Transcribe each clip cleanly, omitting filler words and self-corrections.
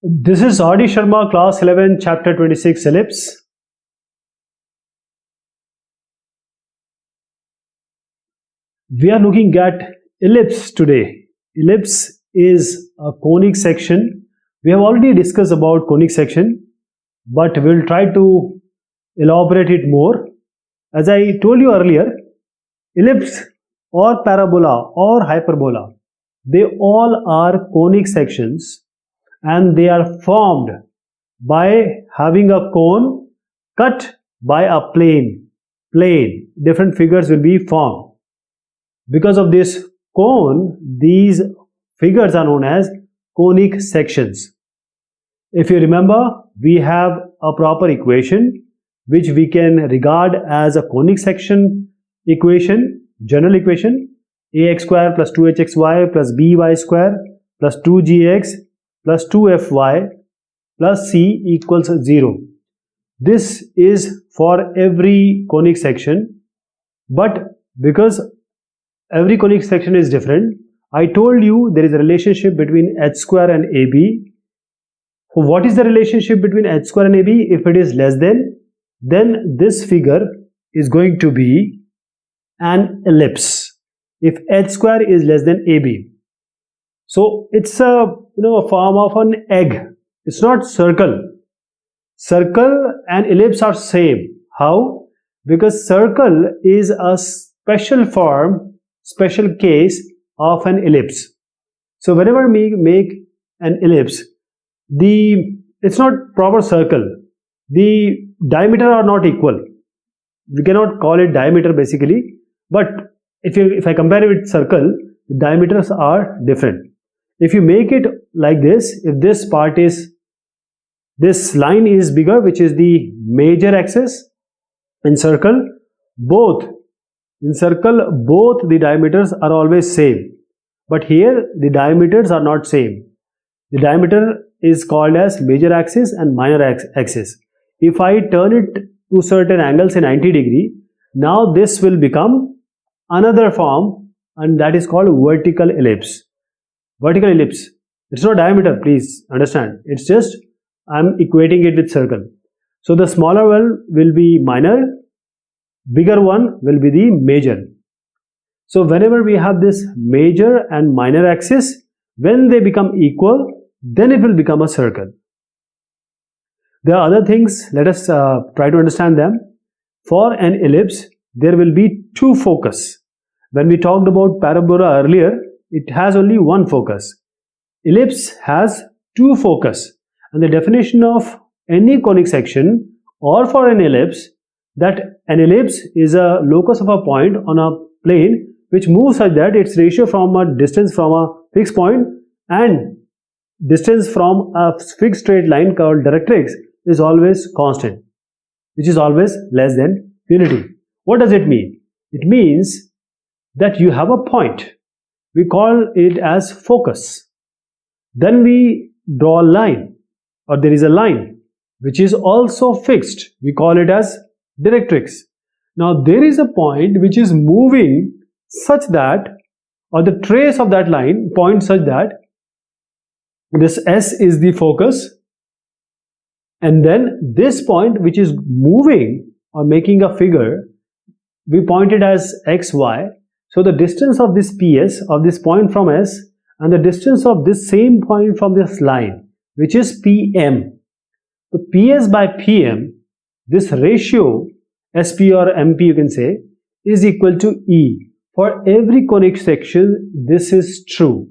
This is R.D. Sharma, class 11, chapter 26, ellipse. We are looking at ellipse today. Ellipse is a conic section. We have already discussed about conic section, but we will try to elaborate it more. As I told you earlier, ellipse or parabola or hyperbola, they all are conic sections, and they are formed by having a cone cut by a plane. Different figures will be formed. Because of this cone, these figures are known as conic sections. If you remember, we have a proper equation which we can regard as a conic section equation, general equation: ax square plus 2hxy plus by square plus 2gx plus 2fy plus c equals 0. This is for every conic section, but because every conic section is different, I told you there is a relationship between h square and AB. What is the relationship between h square and AB? If it is less than, then this figure is going to be an ellipse. If h square is less than AB, so it's a form of an egg. It's not circle. Circle and ellipse are same. How? Because circle is a special form, special case of an ellipse. So whenever we make an ellipse, it's not proper circle. The diameter are not equal. We cannot call it diameter basically, but if I compare it with circle, the diameters are different. If you make it like this, if this line is bigger, which is the major axis, in circle both the diameters are always same, but here the diameters are not same. The diameter is called as major axis and minor axis. If I turn it to certain angles, say 90 degree, now this will become another form, and that is called vertical ellipse. Vertical ellipse, it's not diameter, please understand. It's just I'm equating it with circle. So the smaller one will be minor, bigger one will be the major. So whenever we have this major and minor axis, when they become equal, then it will become a circle. There are other things, let us try to understand them. For an ellipse, there will be two focus. When we talked about parabola earlier, it has only one focus. Ellipse has two focus, and the definition of any conic section or for an ellipse, that an ellipse is a locus of a point on a plane which moves such that its ratio from a distance from a fixed point and distance from a fixed straight line called directrix is always constant, which is always less than unity. What does it mean? It means that you have a point. We call it as focus. Then we draw a line, or there is a line which is also fixed. We call it as directrix. Now there is a point which is moving such that, or the trace of that line points such that this S is the focus, and then this point which is moving or making a figure, we point it as XY. So the distance of this PS, of this point from S, and the distance of this same point from this line, which is PM. So PS by PM, this ratio, SP or MP you can say, is equal to E. For every conic section, this is true.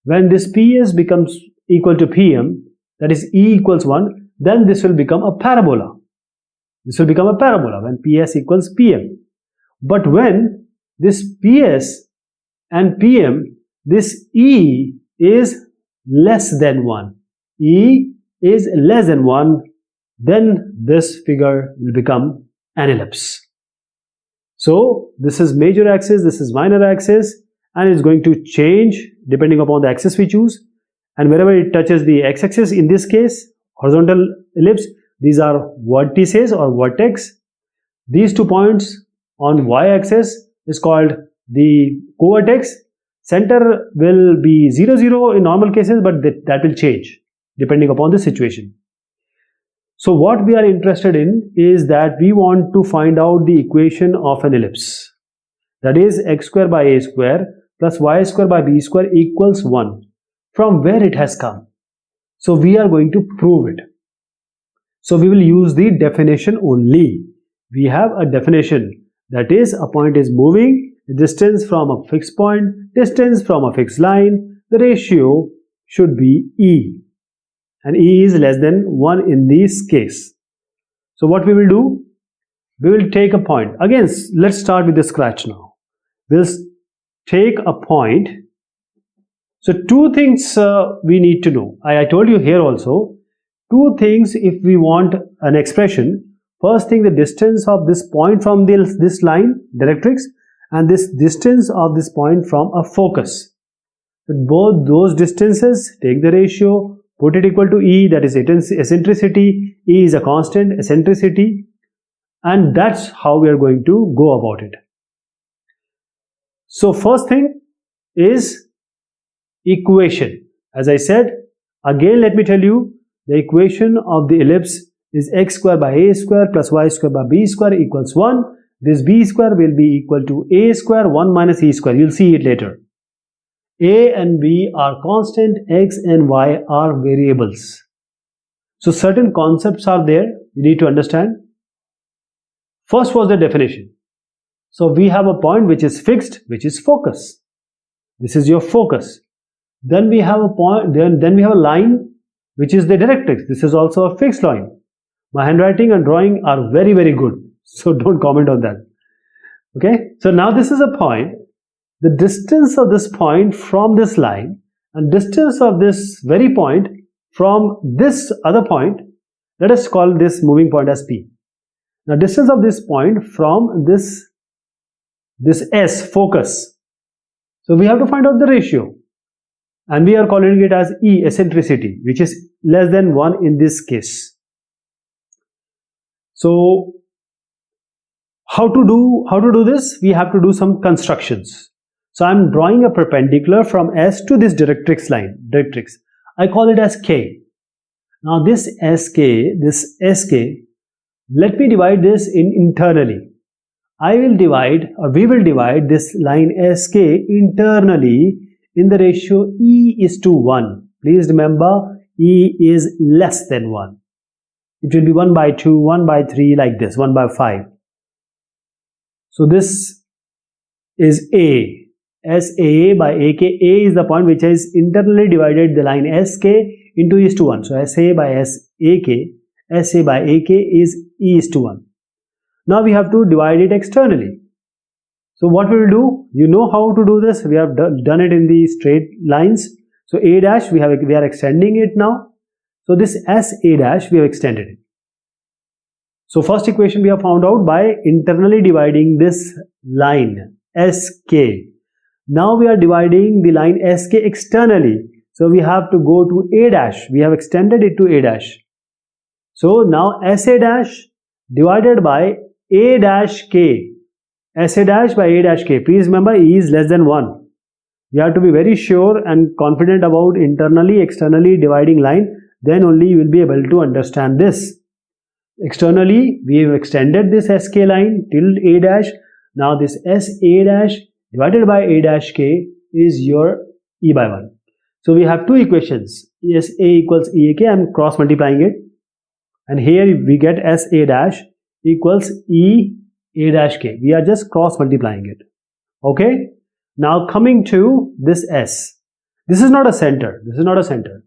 When this PS becomes equal to PM, that is E equals 1, then this will become a parabola. This will become a parabola when PS equals PM. But when this PS and PM, this E is less than 1. E is less than 1, then this figure will become an ellipse. So this is major axis, this is minor axis, and it's going to change depending upon the axis we choose. And wherever it touches the x-axis, in this case, horizontal ellipse, these are vertices or vertex. These 2 points on y-axis is called the co-vertex. Center will be 0, 0 in normal cases, but that will change. depending upon the situation. So what we are interested in is that we want to find out the equation of an ellipse. That is x square by a square plus y square by b square equals 1. From where it has come? So we are going to prove it. So we will use the definition only. We have a definition, that is, a point is moving, the distance from a fixed point, distance from a fixed line, the ratio should be E, and E is less than 1 in this case. So what we will do? We will take a point. Again, let's start with the scratch now. We'll take a point. So two things we need to know. I told you here also, two things if we want an expression. First thing, the distance of this point from this line, directrix, and this distance of this point from a focus. With both those distances, take the ratio, put it equal to E, that is eccentricity. E is a constant, eccentricity, and that's how we are going to go about it. So first thing is equation. As I said, again let me tell you, the equation of the ellipse is x square by a square plus y square by b square equals 1. This b square will be equal to a square 1 minus e square. You'll see it later. A and b are constant, x and y are variables. So certain concepts are there you need to understand. First was the definition. So we have a point which is fixed, which is focus. This is your focus. Then we have a point, then we have a line which is the directrix. This is also a fixed line. My handwriting and drawing are very, very good, so don't comment on that. Okay, so now this is a point. The distance of this point from this line and distance of this very point from this other point, let us call this moving point as P. Now distance of this point from this S, focus. So we have to find out the ratio, and we are calling it as E, eccentricity, which is less than 1 in this case. So how to do this? We have to do some constructions. So I am drawing a perpendicular from S to this directrix line. I call it as K. Now this SK, let me divide this internally. We will divide this line SK internally in the ratio E is to 1. Please remember, E is less than 1. It will be 1 by 2, 1 by 3, like this, 1 by 5. So this is A. SA by AK. A is the point which has internally divided the line SK into E is to 1. So SA by SA by AK is E is to 1. Now we have to divide it externally. So what we will do, you know how to do this. We have done it in the straight lines. So A dash, we are extending it now. So this SA dash, we have extended it. So first equation we have found out by internally dividing this line SK. Now we are dividing the line SK externally. So we have to go to A dash. We have extended it to A dash. So now SA dash divided by A dash K. SA dash by A dash K. Please remember, E is less than 1. You have to be very sure and confident about internally, externally dividing line. Then only you will be able to understand this. Externally, we have extended this SK line till A dash. Now this SA dash divided by A dash K is your E by 1. So we have two equations. SA equals EAK. I am cross multiplying it. And here we get SA dash equals E A dash K. We are just cross multiplying it. Okay. Now coming to this S. This is not a center. This is not a center.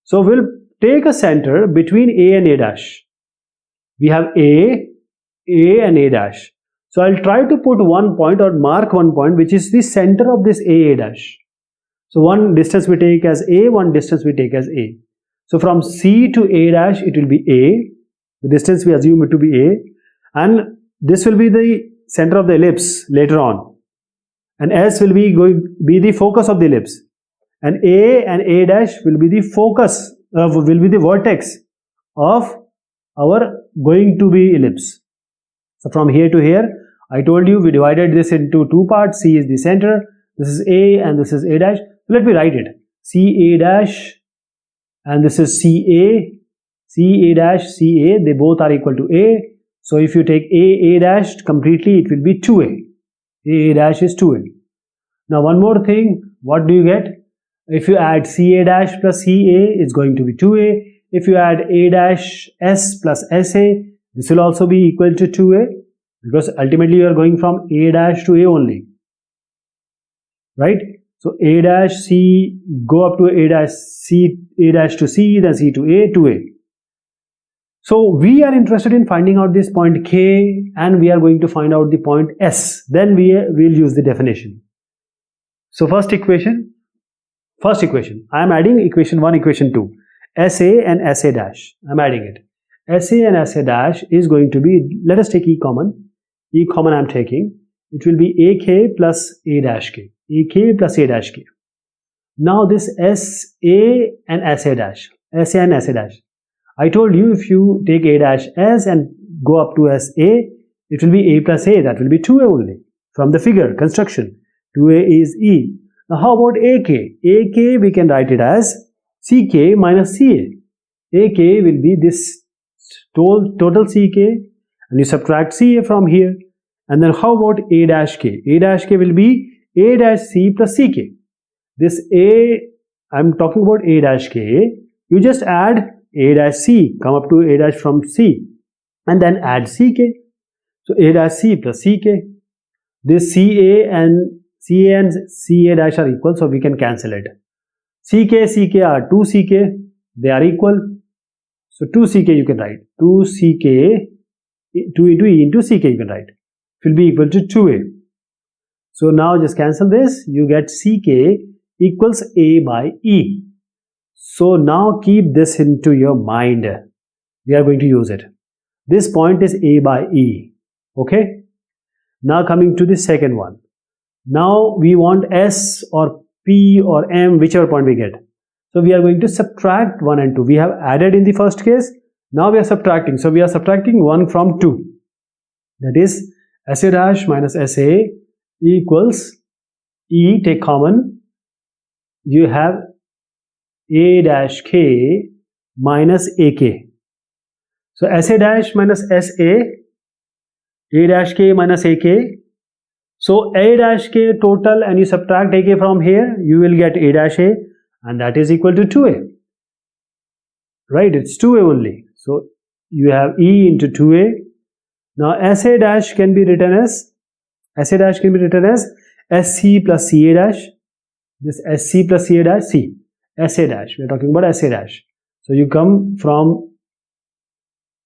So we'll take a center between A and A dash. We have A and A dash. So I'll try to put one point or mark one point which is the center of this A dash. So one distance we take as A, one distance we take as A. So from C to A dash it will be A. The distance we assume it to be A, and this will be the center of the ellipse later on. And S will be the focus of the ellipse. And A dash will be the focus, will be the vertex of our going to be ellipse. So from here to here, I told you we divided this into two parts. C is the center, this is A and this is A dash. So let me write it. C A dash and this is CA dash, CA, they both are equal to A. So if you take A dash completely, it will be 2A. A dash is 2A. Now one more thing, what do you get? If you add CA dash plus CA, it's going to be 2A. If you add A dash S plus SA, this will also be equal to 2A, because ultimately you are going from A dash to A only, right? So A dash C, go up to A dash C, A dash to C, then C to A, 2A. So we are interested in finding out this point K, and we are going to find out the point S. Then we will use the definition. So first equation, I am adding equation 1, equation 2, SA and SA dash, I am adding it. SA and SA dash is going to be, let us take E common I am taking, it will be AK plus A dash K, AK plus A dash K. Now this SA and SA dash, I told you if you take A dash S and go up to SA, it will be A plus A, that will be 2A only. From the figure, construction, 2A is E. Now how about AK? AK we can write it as CK minus CA. AK will be this total CK, and you subtract CA from here. And then how about A dash K? A dash K will be A dash C plus CK. This A, I am talking about A dash K, you just add A dash C, come up to A dash from C, and then add CK. So A dash C plus CK. This CA and CA dash are equal, so we can cancel it. CK are 2CK, they are equal. So 2CK you can write. 2CK, 2 into E into CK you can write. It will be equal to 2A. So now just cancel this, you get CK equals A by E. So now keep this into your mind. We are going to use it. This point is A by E. Okay. Now coming to the second one. Now we want S or P or M, whichever point we get. So we are going to subtract 1 and 2. We have added in the first case. Now we are subtracting. So we are subtracting 1 from 2. That is SA dash minus SA equals E, take common. You have A dash K minus AK. So SA dash minus SA, A dash K minus AK. So A dash K total, and you subtract AK from here, you will get A dash A, and that is equal to 2A. Right, it's 2A only. So you have E into 2A. Now SA dash can be written as SC plus CA dash. This SC plus CA dash, C. SA dash, we are talking about SA dash. So you come from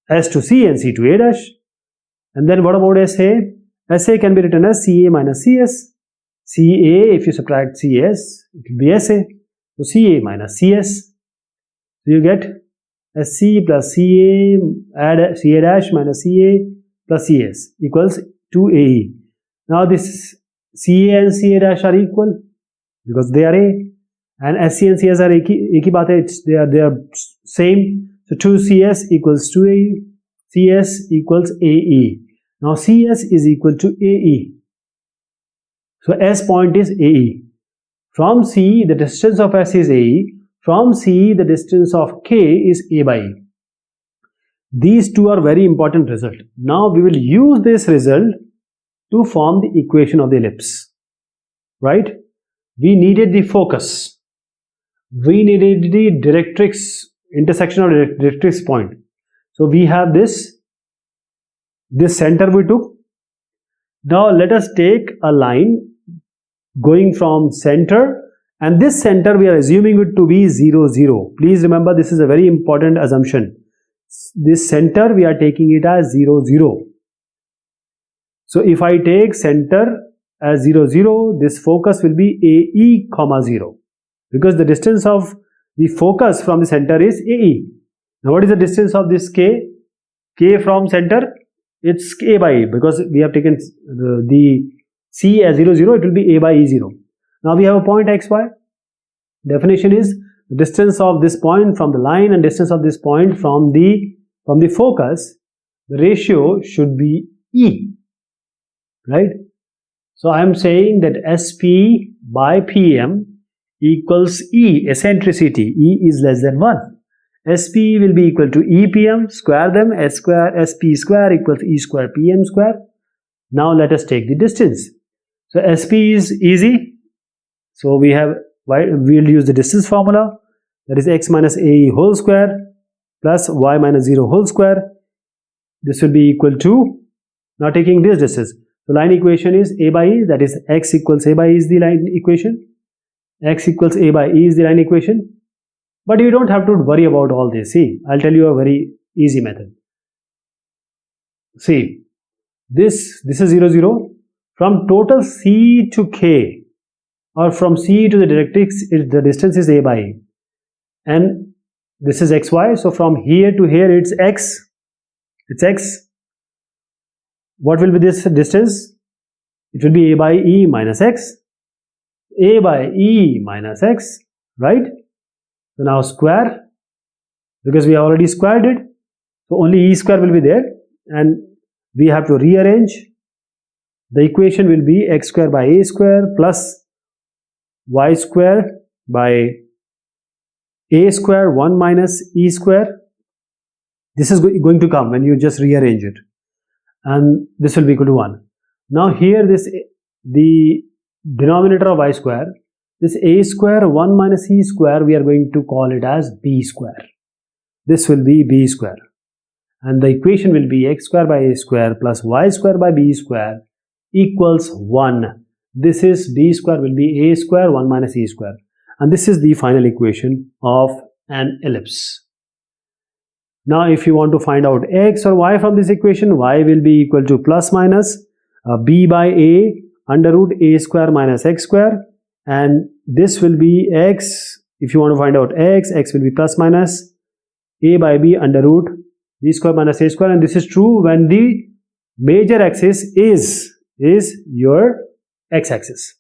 S to C and C to A dash. And then what about SA? SA can be written as CA minus CS. CA, if you subtract CS, it will be SA. So CA minus CS. So you get SC plus CA, add CA dash minus CA plus CS equals 2AE. Now this CA and CA dash are equal because they are A, and SC and CS are एक ही बात है, they are same. So 2CS equals 2AE, CS equals AE. Now CS is equal to AE. So S point is AE. From C, the distance of S is AE. From C, the distance of K is A by E. These two are very important result. Now we will use this result to form the equation of the ellipse. Right? We needed the focus. We needed the directrix, intersection of directrix point. So we have this center we took. Now let us take a line going from center, and this center we are assuming it to be 0, 0. Please remember, this is a very important assumption. This center we are taking it as 0, 0. So if I take center as 0, 0, this focus will be AE comma 0, because the distance of the focus from the center is AE. Now what is the distance of this K? K from center, it's A by E, because we have taken the C as 0, 0, it will be A by E 0. Now we have a point XY. Definition is the distance of this point from the line and distance of this point from the focus. The ratio should be E, right? So I am saying that SP by PM equals E, eccentricity. E is less than 1. SP will be equal to EPM, square them, S square, SP square equals E square PM square. Now let us take the distance. So SP is easy. So we'll use the distance formula, that is x minus AE whole square plus y minus 0 whole square. This will be equal to, now taking this distance. So line equation is A by E, that is x equals A by E is the line equation. X equals A by E is the line equation. But you don't have to worry about all this. See, I'll tell you a very easy method. See, this is 0, 0. From total C to K, or from C to the directrix, the distance is A by E. And this is xy. So from here to here, it's x. It's x. What will be this distance? It will be A by E minus x. A by E minus x, right? So now square, because we have already squared it, so only E square will be there, and we have to rearrange. The equation will be x square by A square plus y square by A square 1 minus E square. This is going to come when you just rearrange it, and this will be equal to 1. Now here the denominator of y square, this A square 1 minus E square, we are going to call it as B square. This will be B square, and the equation will be x square by A square plus y square by B square equals 1. This is B square will be A square 1 minus E square, and this is the final equation of an ellipse. Now if you want to find out x or y from this equation, y will be equal to plus minus b by a under root a square minus x square, and this will be x. If you want to find out x will be plus minus a by b under root b square minus a square, and this is true when the major axis is your x-axis.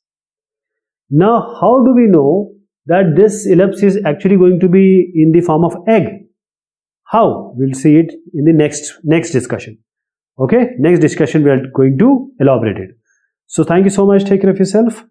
Now how do we know that this ellipse is actually going to be in the form of egg? How? We'll see it in the next discussion. Okay, next discussion we are going to elaborate it. So thank you so much. Take care of yourself.